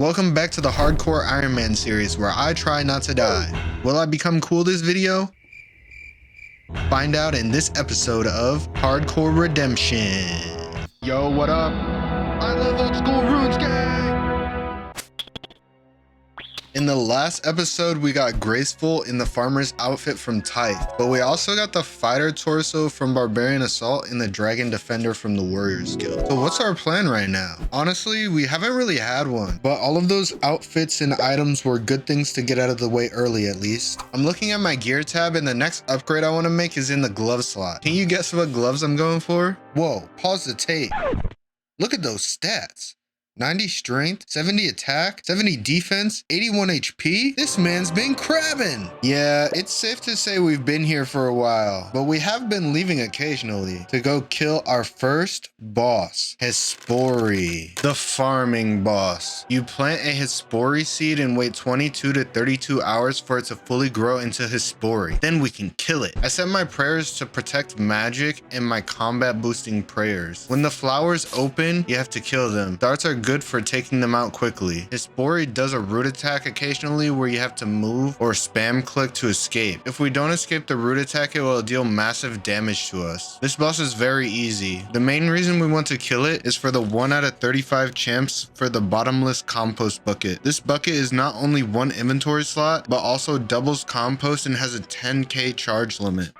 Welcome back to the Hardcore Iron Man series where I try not to die. Will I become cool this video? Find out in this episode of Hardcore Redemption. Yo, what up? I love old school RuneScape! In the last episode, we got Graceful in the farmer's outfit from Tithe, but we also got the fighter torso from Barbarian Assault and the Dragon Defender from the Warriors Guild. So what's our plan right now? Honestly, we haven't really had one, but all of those outfits and items were good things to get out of the way early at least. I'm looking at my gear tab and the next upgrade I want to make is in the glove slot. Can you guess what gloves I'm going for? Whoa, pause the tape. Look at those stats. 90 strength, 70 attack, 70 defense, 81 HP. This man's been crabbing. Yeah, it's safe to say we've been here for a while, but we have been leaving occasionally to go kill our first boss, Hespori, the farming boss. You plant a Hespori seed and wait 22 to 32 hours for it to fully grow into Hespori. Then we can kill it. I set my prayers to protect magic and my combat boosting prayers. When the flowers open, you have to kill them. Darts are good for taking them out quickly. Hespori does a root attack occasionally where you have to move or spam click to escape. If we don't escape the root attack, it will deal massive damage to us. This boss is very easy. The main reason we want to kill it is for the 1 out of 35 champs for the bottomless compost bucket. This bucket is not only one inventory slot, but also doubles compost and has a 10k charge limit.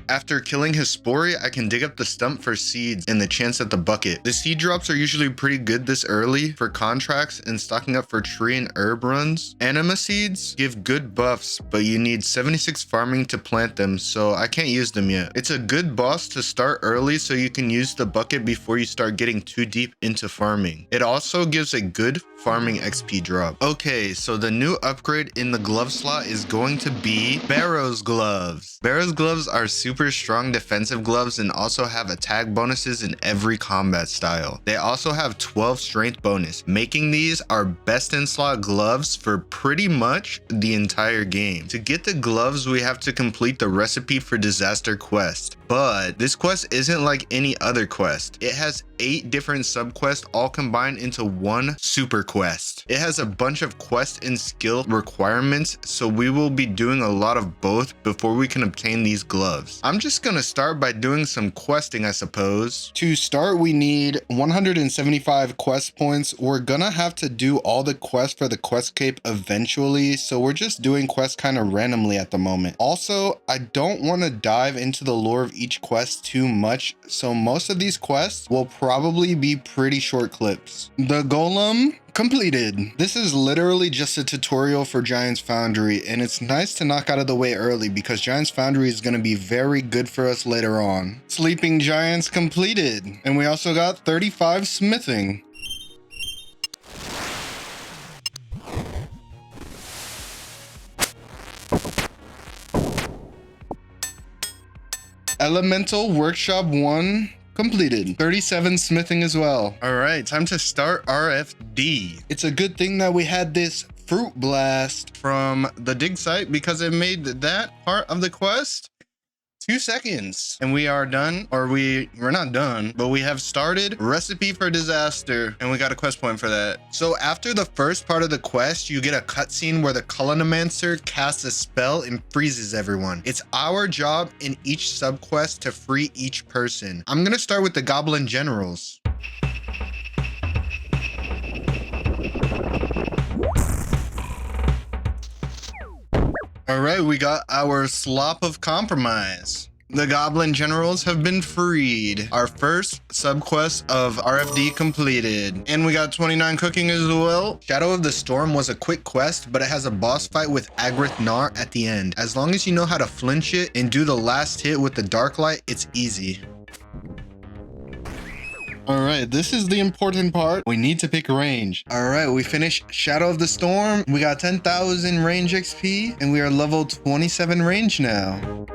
After killing Hespori, I can dig up the stump for seeds and the chance at the bucket. The seed drops are usually pretty good this early for contracts and stocking up for tree and herb runs. Anima seeds give good buffs, but you need 76 farming to plant them, so I can't use them yet. It's a good boss to start early so you can use the bucket before you start getting too deep into farming. It also gives a good farming XP drop. Okay, so the new upgrade in the glove slot is going to be Barrows gloves. Barrows gloves are super strong defensive gloves and also have attack bonuses in every combat style. They also have 12 strength bonus, making these our best in slot gloves for pretty much the entire game. To get the gloves, we have to complete the recipe for disaster quest, but this quest isn't like any other quest. It has 8 different subquests all combined into one super quest. It has a bunch of quest and skill requirements, so we will be doing a lot of both before we can obtain these gloves. I'm just gonna start by doing some questing, I suppose. To start, we need 175 quest points. We're gonna have to do all the quests for the Questscape eventually, so we're just doing quests kind of randomly at the moment. Also, I don't want to dive into the lore of each quest too much, so most of these quests will probably be pretty short clips. The Golem completed. This is literally just a tutorial for Giant's Foundry, and it's nice to knock out of the way early because Giant's Foundry is going to be very good for us later on. Sleeping Giants completed, and we also got 35 smithing. Elemental Workshop 1 completed. 37 smithing as well. All right, time to start RFD. It's a good thing that we had this fruit blast from the dig site because it made that part of the quest 2 seconds, and we are done, or we're not done, but we have started recipe for disaster, and we got a quest point for that. So after the first part of the quest, you get a cutscene where the Colonimancer casts a spell and freezes everyone. It's our job in each subquest to free each person. I'm gonna start with the Goblin Generals. All right, we got our slop of compromise. The Goblin Generals have been freed. Our first subquest of RFD completed. And we got 29 cooking as well. Shadow of the Storm was a quick quest, but it has a boss fight with Agrith Nar at the end. As long as you know how to flinch it and do the last hit with the Dark Light, it's easy. All right, this is the important part. We need to pick range. All right, we finished Shadow of the Storm. We got 10,000 range XP, and we are level 27 range now.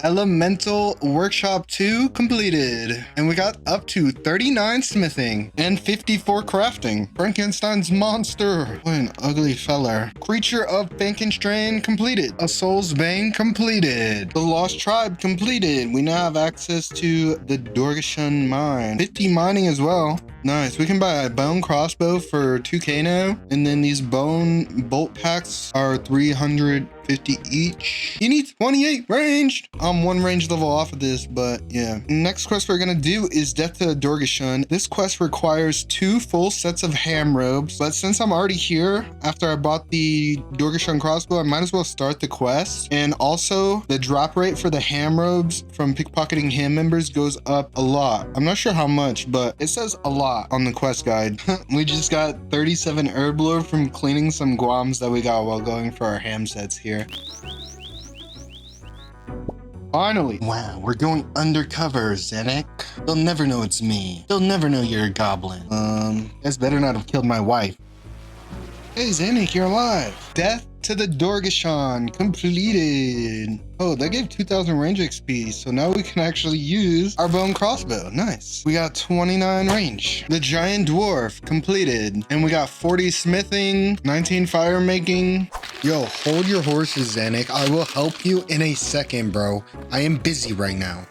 Elemental Workshop 2 completed. And we got up to 39 smithing and 54 crafting. Frankenstein's monster. What an ugly feller. Creature of Frankenstein completed. A Soul's Bane completed. The Lost Tribe completed. We now have access to the Dorgashan mine. 50 mining as well. Nice. We can buy a bone crossbow for 2k now. And then these bone bolt packs are 350 each. You need 28 ranged. I'm one range level off of this, but yeah. Next quest we're gonna do is Death to the Dorgashan. This quest requires 2 full sets of ham robes, but since I'm already here after I bought the Dorgashan crossbow, I might as well start the quest. And also the drop rate for the ham robes from pickpocketing ham members goes up a lot. I'm not sure how much, but it says a lot on the quest guide. We just got 37 Herblore from cleaning some guams that we got while going for our ham sets here. Finally. Wow, we're going undercover, Zenek. They'll never know it's me. They'll never know you're a goblin. Guys better not have killed my wife. Hey, Zenek, you're alive. Death to the Dorgashan completed. Oh, that gave 2000 range XP, so now we can actually use our bone crossbow. Nice. We got 29 range. The giant dwarf completed, and we got 40 smithing, 19 fire making. Yo, hold your horses, Zanuck. I will help you in a second, bro. I am busy right now.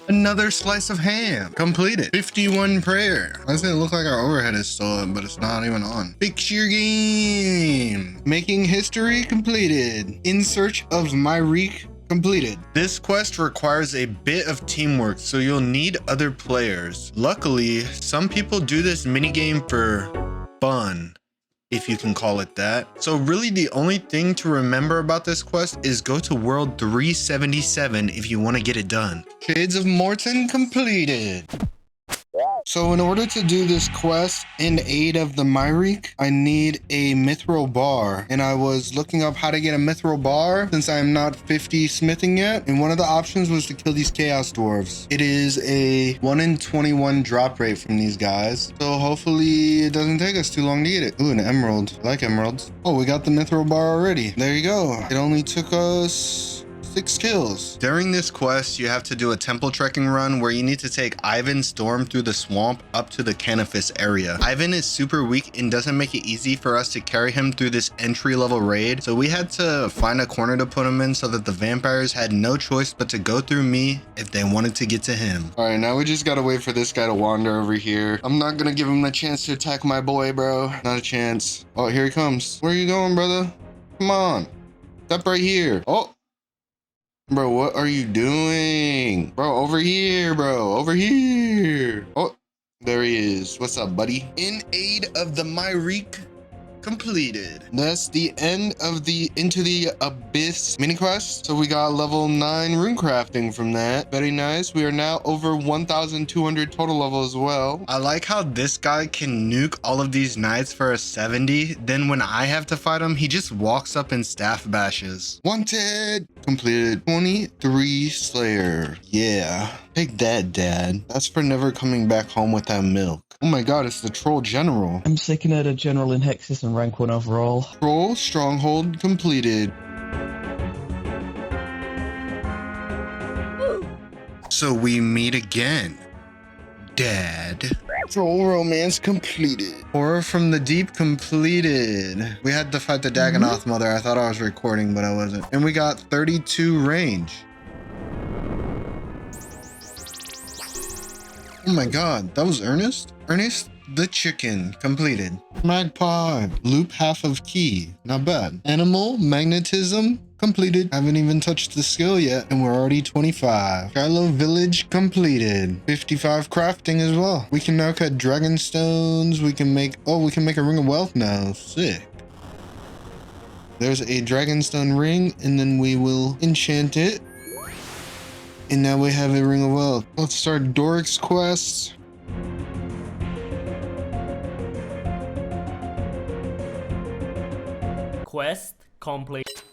Another slice of ham completed. 51 prayer. Why does it look like our overhead is still up, but it's not even on? Fix your game. Making history completed. In search of Myrique completed. This quest requires a bit of teamwork, so you'll need other players. Luckily, some people do this minigame for fun, if you can call it that. So really the only thing to remember about this quest is go to world 377 if you want to get it done. Shades of Morton completed. So in order to do this quest in aid of the Myrique, I need a mithril bar. And I was looking up how to get a mithril bar since I am not 50 smithing yet. And one of the options was to kill these chaos dwarves. It is a 1 in 21 drop rate from these guys. So hopefully it doesn't take us too long to get it. Ooh, an emerald. I like emeralds. Oh, we got the mithril bar already. There you go. It only took us 6 kills. During this quest, you have to do a temple trekking run where you need to take Ivan Storm through the swamp up to the Canifis area. Ivan is super weak and doesn't make it easy for us to carry him through this entry-level raid, so we had to find a corner to put him in so that the vampires had no choice but to go through me if they wanted to get to him. All right, now we just gotta wait for this guy to wander over here. I'm not gonna give him a chance to attack my boy, bro. Not a chance. Oh, here he comes. Where are you going, brother? Come on. Step right here. Oh. Bro, what are you doing? Bro, over here, bro. Over here. Oh, there he is. What's up, buddy? In aid of the Myrique completed. That's the end of the Into the Abyss mini quest. So we got level 9 rune crafting from that. Very nice. We are now over 1,200 total level as well. I like how this guy can nuke all of these knights for a 70. Then when I have to fight him, he just walks up and staff bashes. Wanted. Completed. 23 Slayer. Yeah. Take that, Dad. That's for never coming back home with that milk. Oh my god, it's the Troll General. I'm second at a general in Hexis and rank 1 overall. Troll Stronghold completed. So we meet again. Dad. Troll Romance completed. Horror from the Deep completed. We had to fight the Dagonoth Mother. I thought I was recording, but I wasn't. And we got 32 range. Oh my god, that was Ernest? Ernest the Chicken completed. Magpie, loop half of key. Not bad. Animal Magnetism completed. Haven't even touched the skill yet, and we're already 25. Shiloh Village completed. 55 crafting as well. We can now cut dragon stones. We can make a ring of wealth now. Sick. There's a dragonstone ring, and then we will enchant it. And now we have a ring of wealth. Let's start Doric's quest. Quest complete.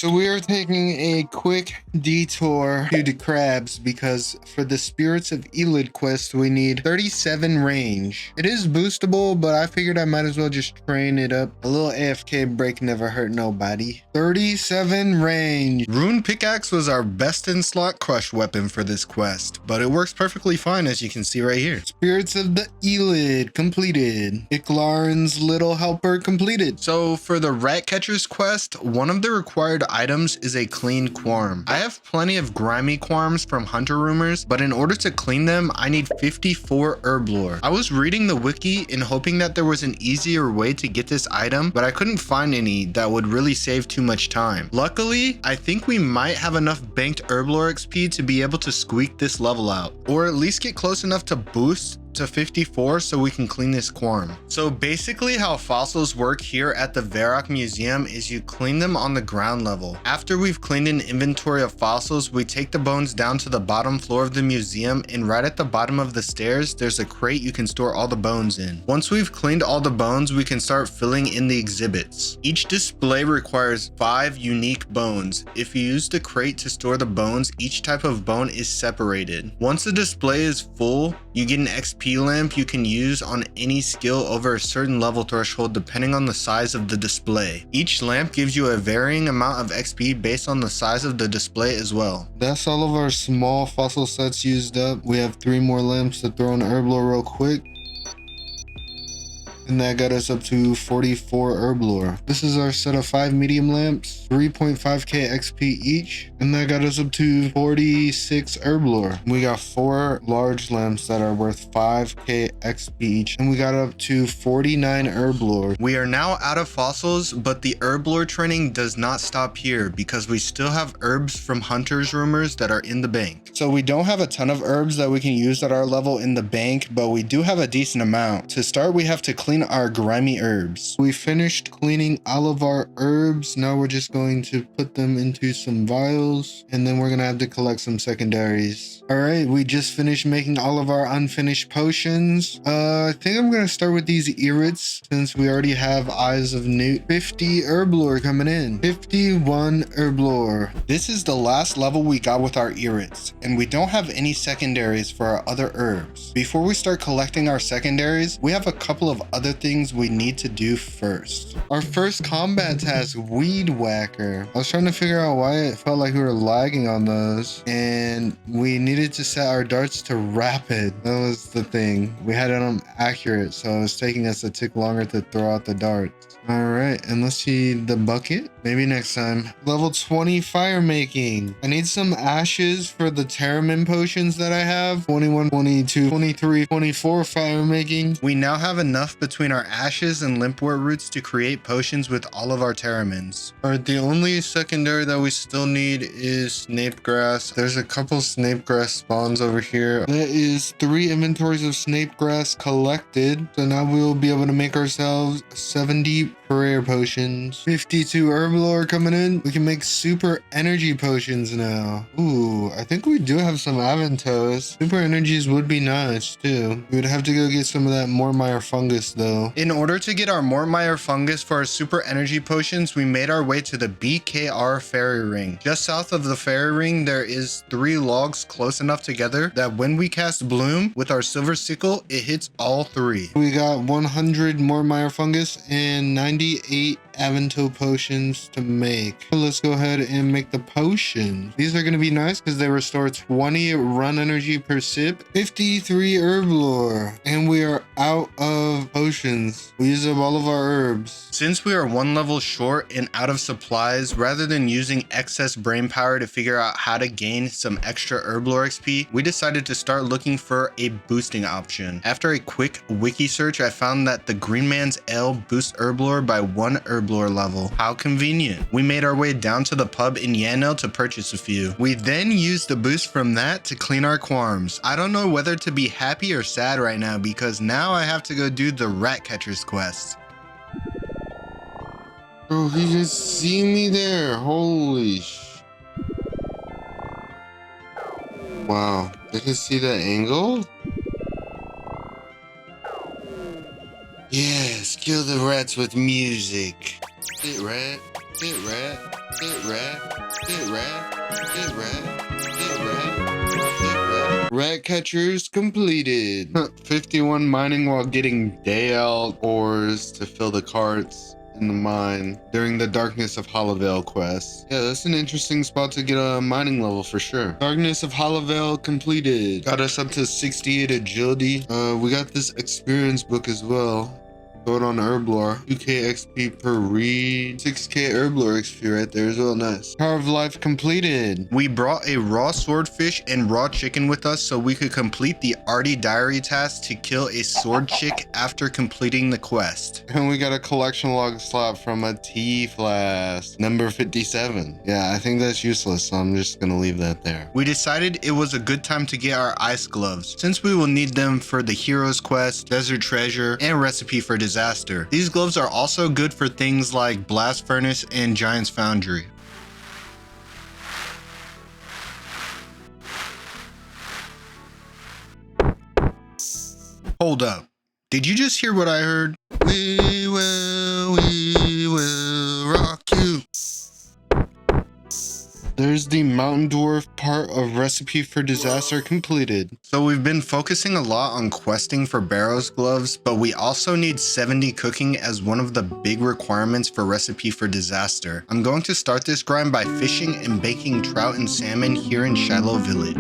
So we are taking a quick detour to the crabs because for the Spirits of Elid quest, we need 37 range. It is boostable, but I figured I might as well just train it up. A little AFK break never hurt nobody. 37 range. Rune Pickaxe was our best in slot crush weapon for this quest, but it works perfectly fine as you can see right here. Spirits of the Elid completed. Iclarin's Little Helper completed. So for the Rat Catcher's quest, one of the required items is a clean quarm. I have plenty of grimy quarms from Hunter Rumors, but in order to clean them, I need 54 Herblore. I was reading the wiki and hoping that there was an easier way to get this item, but I couldn't find any that would really save too much time. Luckily, I think we might have enough banked Herblore XP to be able to squeak this level out, or at least get close enough to boost to 54 so we can clean this quarm. So basically how fossils work here at the Varrock Museum is you clean them on the ground level. After we've cleaned an inventory of fossils, we take the bones down to the bottom floor of the museum, and right at the bottom of the stairs there's a crate you can store all the bones in. Once we've cleaned all the bones, we can start filling in the exhibits. Each display requires 5 unique bones. If you use the crate to store the bones, each type of bone is separated. Once the display is full, you get an XP lamp you can use on any skill over a certain level threshold depending on the size of the display. Each lamp gives you a varying amount of XP based on the size of the display as well. That's all of our small fossil sets used up. We have 3 more lamps to throw in Herblore real quick. And that got us up to 44 Herblore. This is our set of 5 medium lamps, 3.5k XP each, and that got us up to 46 Herblore. We got 4 large lamps that are worth 5k XP each, and we got up to 49 Herblore. We are now out of fossils, but the Herblore training does not stop here because we still have herbs from Hunter's Rumors that are in the bank. So we don't have a ton of herbs that we can use at our level in the bank, but we do have a decent amount. To start, we have to clean our grimy herbs. We finished cleaning all of our herbs. Now we're just going to put them into some vials, and then we're gonna have to collect some secondaries. All right, we just finished making all of our unfinished potions. I think I'm gonna start with these irits since we already have Eyes of Newt. 50 Herblore coming in. 51 Herblore. This is the last level we got with our irits, and we don't have any secondaries for our other herbs. Before we start collecting our secondaries, we have a couple of other things we need to do first. Our first combat task, Weed Whacker. I was trying to figure out why it felt like we were lagging on those, and we needed to set our darts to rapid. That was the thing. We had it on accurate, so it was taking us a tick longer to throw out the darts. All right, and let's see the bucket. Maybe next time. Level 20 fire making. I need some ashes for the H.A.M potions that I have. 21, 22, 23, 24 fire making. We now have enough between our ashes and limpwort roots to create potions with all of our Terramins. All right, the only secondary that we still need is snape grass. There's a couple snape grass spawns over here. There is 3 inventories of snape grass collected. So now we will be able to make ourselves 70 prayer potions. 52 Herblore coming in. We can make super energy potions now. Ooh, I think we do have some Aventos. Super energies would be nice too. We would have to go get some of that Mormire fungus though. In order to get our Mormire fungus for our super energy potions, we made our way to the BKR fairy ring. Just south of the fairy ring, there is 3 logs close enough together that when we cast Bloom with our silver sickle, it hits all 3. We got 100 Mormire fungus and 98 Avento potions to make. So let's go ahead and make the potions. These are going to be nice because they restore 20 run energy per sip. 53 Herblore. And we are out of potions. We used up all of our herbs. Since we are 1 level short and out of supplies, rather than using excess brain power to figure out how to gain some extra Herblore XP, we decided to start looking for a boosting option. After a quick wiki search, I found that the Green Man's Ale boosts Herblore by 1 Herblore level. How convenient. We made our way down to the pub in Yanel to purchase a few. We then used the boost from that to clean our quarms. I don't know whether to be happy or sad right now because now I have to go do the rat catcher's quest. Bro, he just see me there. Holy sh... Wow. They can see that angle? Yes, kill the rats with music. Sit rat, sit rat. Get rat. Get rat. Get rat. Get rat. Get rat. Rat catchers completed. 51 mining while getting day out ores to fill the carts in the mine during the Darkness of Hollowvale quest. Yeah, that's an interesting spot to get a mining level for sure. Darkness of Hollowvale completed. Got us up to 68 agility. We got this experience book as well. Throw it on Herblore. 2k XP per read. 6k Herblore XP right there as well. Nice. Power of Life completed. We brought a raw swordfish and raw chicken with us so we could complete the Artie diary task to kill a sword chick after completing the quest. And we got a collection log slot from a tea flask. Number 57. Yeah, I think that's useless, so I'm just gonna leave that there. We decided it was a good time to get our ice gloves, since we will need them for the heroes quest, desert treasure, and recipe for disaster. These gloves are also good for things like blast furnace and giant's foundry. Hold up. Did you just hear what I heard? We will rock you. There's the mountain dwarf part of recipe for disaster completed. So we've been focusing a lot on questing for Barrows gloves, but we also need 70 cooking as one of the big requirements for recipe for disaster. I'm going to start this grind by fishing and baking trout and salmon here in Shiloh Village.